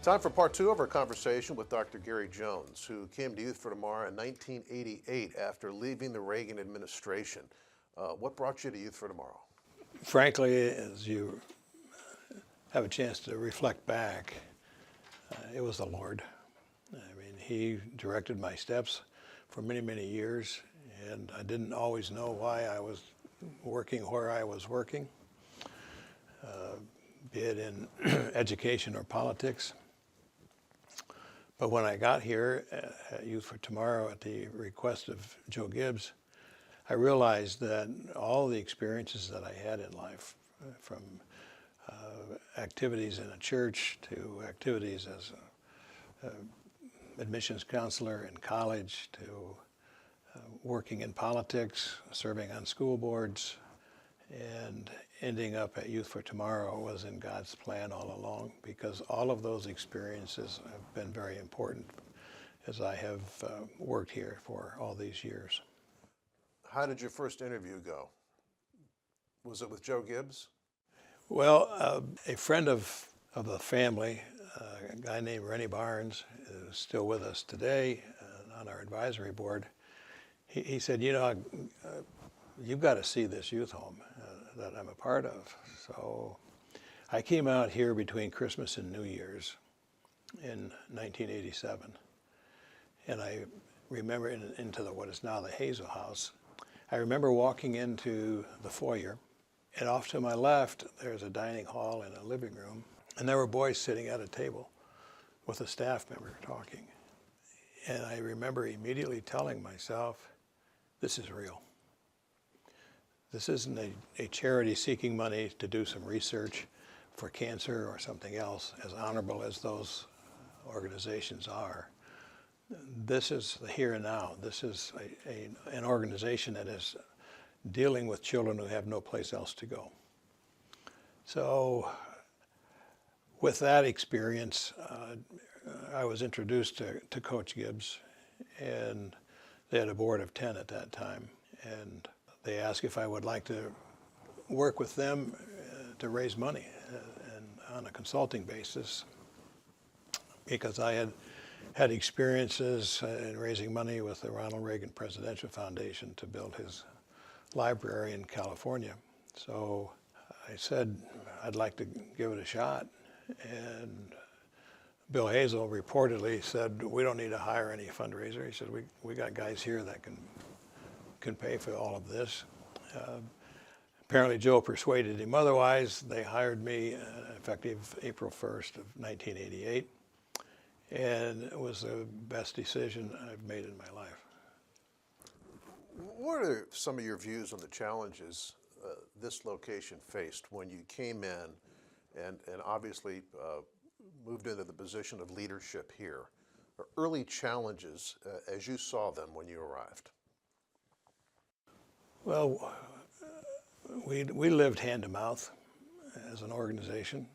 Time for part two of our conversation with Dr. Gary Jones, who came to Youth for Tomorrow in 1988 after leaving the Reagan administration. What brought you to Youth for Tomorrow? Frankly, as you have a chance to reflect back, it was the Lord. I mean, He directed my steps for many, many years, and I didn't always know why I was working where I was working, be it in education or politics. But when I got here at Youth for Tomorrow at the request of Joe Gibbs, I realized that all the experiences that I had in life, from activities in a church to activities as an admissions counselor in college to working in politics, serving on school boards, and ending up at Youth for Tomorrow was in God's plan all along, because all of those experiences have been very important as I have worked here for all these years. How did your first interview go? Was it with Joe Gibbs? Well, a friend of the family, a guy named Rennie Barnes, is still with us today on our advisory board. He said, you've got to see this youth home that I'm a part of. So I came out here between Christmas and New Year's in 1987. And I remember into what is now the Hazel House. I remember walking into the foyer, and off to my left, there's a dining hall and a living room, and there were boys sitting at a table with a staff member talking. And I remember immediately telling myself, this is real. This isn't a charity seeking money to do some research for cancer or something else, as honorable as those organizations are. This is the here and now. This is an organization that is dealing with children who have no place else to go. So with that experience, I was introduced to Coach Gibbs, and they had a board of 10 at that time. And they asked if I would like to work with them to raise money and on a consulting basis, because I had experiences in raising money with the Ronald Reagan Presidential Foundation to build his library in California. So I said I'd like to give it a shot, and Bill Hazel reportedly said, we don't need to hire any fundraiser. He said, we got guys here that can pay for all of this. Apparently Joe persuaded him otherwise. They hired me effective April 1st of 1988, and it was the best decision I've made in my life. What are some of your views on the challenges this location faced when you came in and obviously moved into the position of leadership here? Early challenges as you saw them when you arrived? Well, we lived hand to mouth as an organization,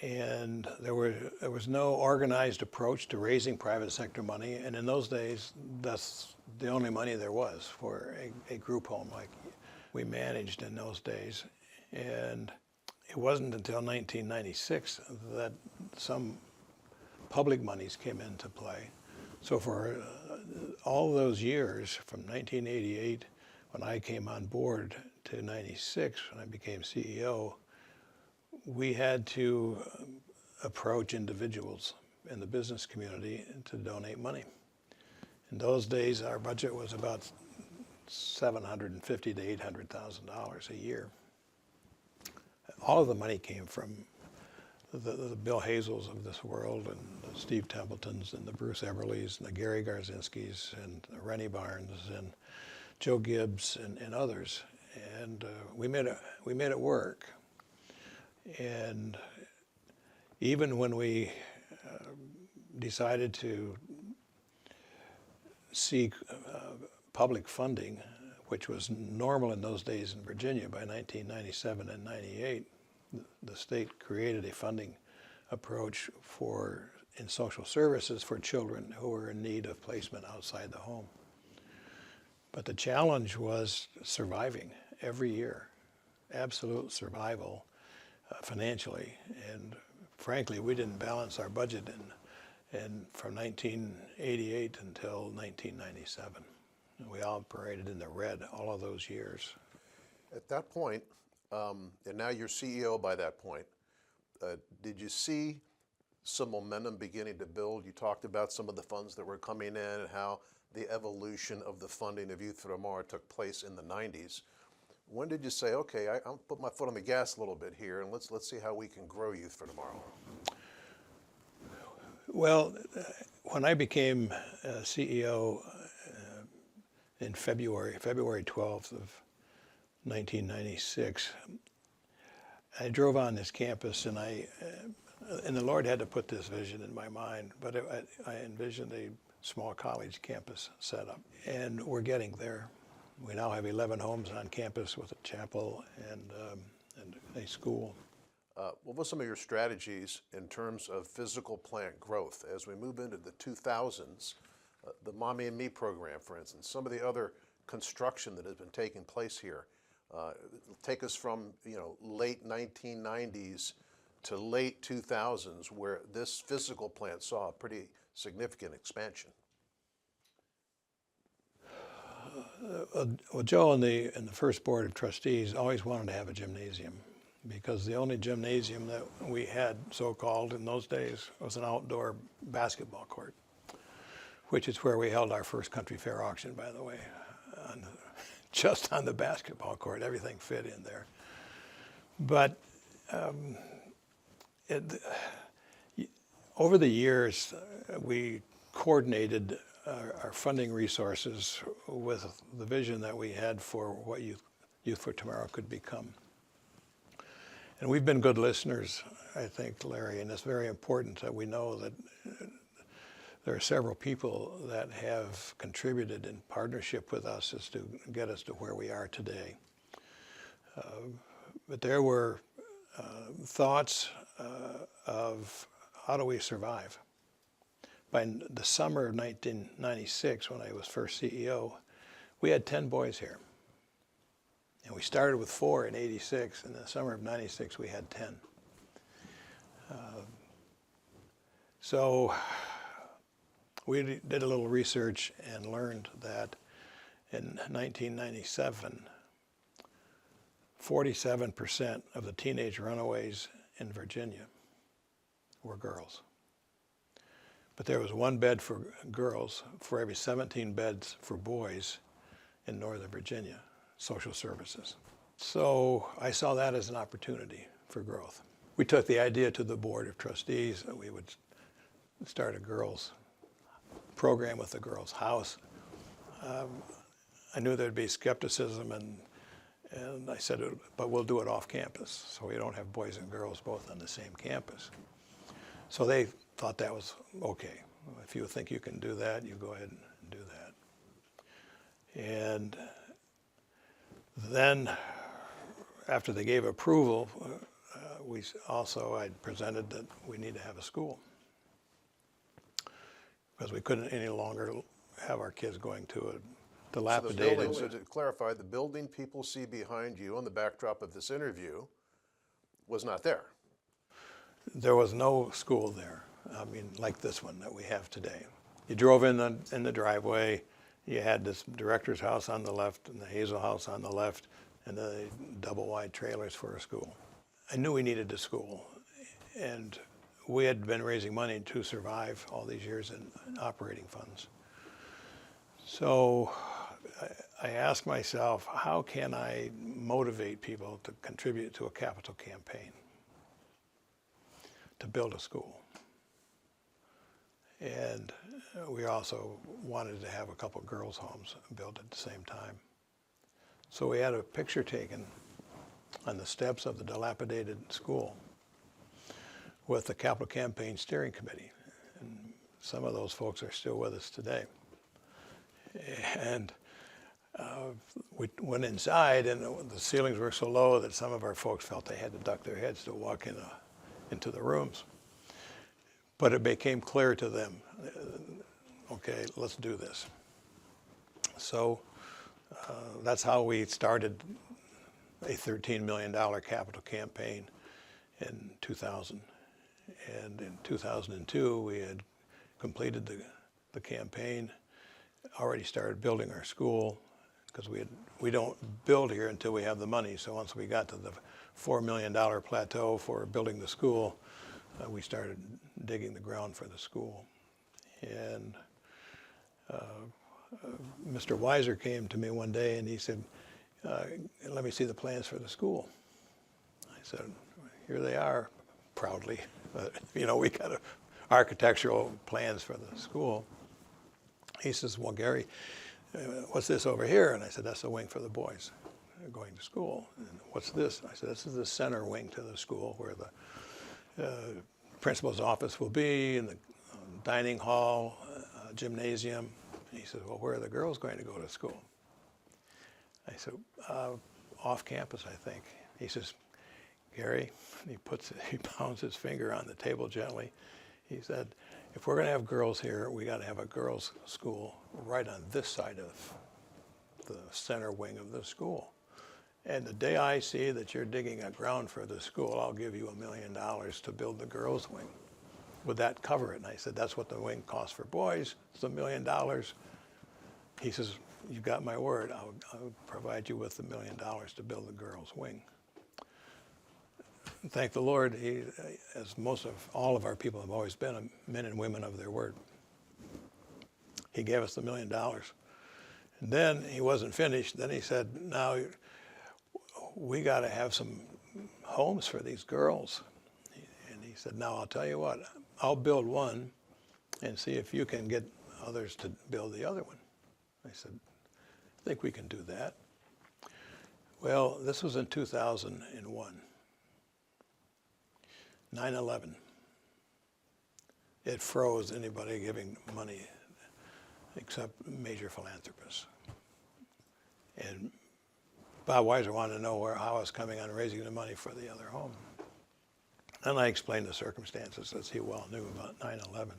and there was no organized approach to raising private sector money. And in those days, that's the only money there was for a group home like we managed in those days. And it wasn't until 1996 that some public monies came into play. So for all those years, from 1988, when I came on board, to 96, when I became CEO, we had to approach individuals in the business community to donate money. In those days, our budget was about $750,000 to $800,000 a year. All of the money came from the Bill Hazels of this world, and the Steve Templetons, and the Bruce Everlys, and the Gary Garzinskis, and Rennie Barnes, and Joe Gibbs, and others. And we made it work. And even when we decided to seek public funding, which was normal in those days in Virginia by 1997 and 98, the state created a funding approach in social services for children who were in need of placement outside the home. But the challenge was surviving every year, absolute survival financially. And frankly, we didn't balance our budget from 1988 until 1997. We operated in the red all of those years. At that point, and now you're CEO by that point, did you see some momentum beginning to build? You talked about some of the funds that were coming in and how the evolution of the funding of Youth for Tomorrow took place in the 90s. When did you say, okay, I'll put my foot on the gas a little bit here and let's see how we can grow Youth for Tomorrow? Well, when I became CEO in February 12th of 1996, I drove on this campus and the Lord had to put this vision in my mind, but I envisioned a small college campus setup, and we're getting there. We now have 11 homes on campus with a chapel and a school. What were some of your strategies in terms of physical plant growth as we move into the 2000s? The Mommy and Me program, for instance, some of the other construction that has been taking place here. Take us from late 1990s to late 2000s, where this physical plant saw a pretty significant expansion. Well, Joe and the first board of trustees always wanted to have a gymnasium, because the only gymnasium that we had, so-called, in those days was an outdoor basketball court, which is where we held our first country fair auction, by the way, just on the basketball court. Everything fit in there. But over the years, we coordinated our funding resources with the vision that we had for what Youth for Tomorrow could become. And we've been good listeners, I think, Larry, and it's very important that we know that there are several people that have contributed in partnership with us as to get us to where we are today. But there were thoughts of how do we survive? By the summer of 1996, when I was first CEO, we had 10 boys here. And we started with 4 in 86, and in the summer of 96 we had 10. So we did a little research and learned that in 1997, 47% of the teenage runaways in Virginia were girls. But there was 1 bed for girls for every 17 beds for boys in Northern Virginia, social services. So I saw that as an opportunity for growth. We took the idea to the board of trustees that we would start a girls program with the Girls House. I knew there'd be skepticism, and I said, but we'll do it off campus, so we don't have boys and girls both on the same campus. So they thought that was okay. If you think you can do that, you go ahead and do that. And then after they gave approval, I presented that we need to have a school, because we couldn't any longer have our kids going to a dilapidated. So to clarify, the building people see behind you on the backdrop of this interview was not there. There was no school there, I mean, like this one that we have today. You drove in the driveway, you had this director's house on the left and the Hazel house on the left, and the double wide trailers for a school. I knew we needed a school, and we had been raising money to survive all these years in operating funds. So I asked myself, how can I motivate people to contribute to a capital campaign to build a school? And we also wanted to have a couple girls' homes built at the same time. So we had a picture taken on the steps of the dilapidated school with the Capital Campaign Steering Committee. And some of those folks are still with us today. And we went inside, and the ceilings were so low that some of our folks felt they had to duck their heads to walk into the rooms. But it became clear to them, okay, let's do this. So that's how we started a $13 million capital campaign in 2000. And in 2002, we had completed the campaign, already started building our school, because we don't build here until we have the money. So once we got to the $4 million plateau for building the school, we started digging the ground for the school. And Mr. Weiser came to me one day and he said, let me see the plans for the school. I said, here they are, proudly. You know, we got architectural plans for the school. He says, well, Gary, what's this over here? And I said, that's the wing for the boys going to school. And what's this? I said, this is the center wing to the school where the principal's office will be, and the dining hall, gymnasium. And he said, well, where are the girls going to go to school? I said, off campus, I think. He says, Gary, he pounds his finger on the table gently. He said, if we're going to have girls here, we got to have a girls' school right on this side of the center wing of the school. And the day I see that you're digging a ground for the school, I'll give you $1 million to build the girls' wing. Would that cover it? And I said, that's what the wing costs for boys. It's $1 million. He says, you got my word. I'll provide you with $1 million to build the girls' wing. Thank the Lord, he, as most of all of our people have always been, men and women of their word. He gave us the $1 million. And then he wasn't finished. Then he said, now we got to have some homes for these girls. And he said, now I'll tell you what, I'll build one and see if you can get others to build the other one. I said, I think we can do that. Well, this was in 2001. 9/11. It froze anybody giving money except major philanthropists. And Bob Weiser wanted to know how I was coming on raising the money for the other home. And I explained the circumstances, as he well knew, about 9/11.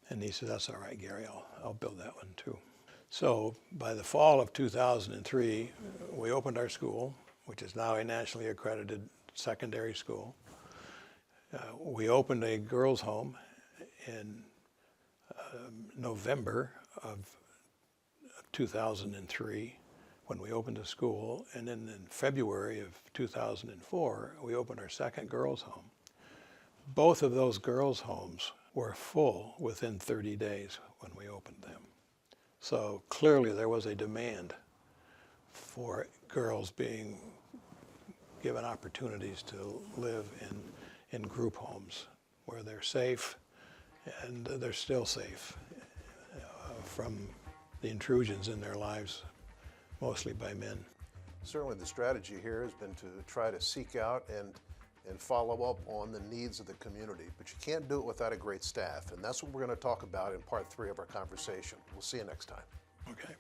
And he said, that's all right, Gary, I'll build that one too. So by the fall of 2003, we opened our school, which is now a nationally accredited secondary school. We opened a girls' home in November of 2003 when we opened the school, and then in February of 2004 we opened our second girls' home. Both of those girls' homes were full within 30 days when we opened them. So clearly there was a demand for girls being given opportunities to live in group homes where they're safe, and they're still safe from the intrusions in their lives, mostly by men. Certainly the strategy here has been to try to seek out and follow up on the needs of the community, but you can't do it without a great staff, and that's what we're going to talk about in part 3 of our conversation. We'll see you next time. Okay.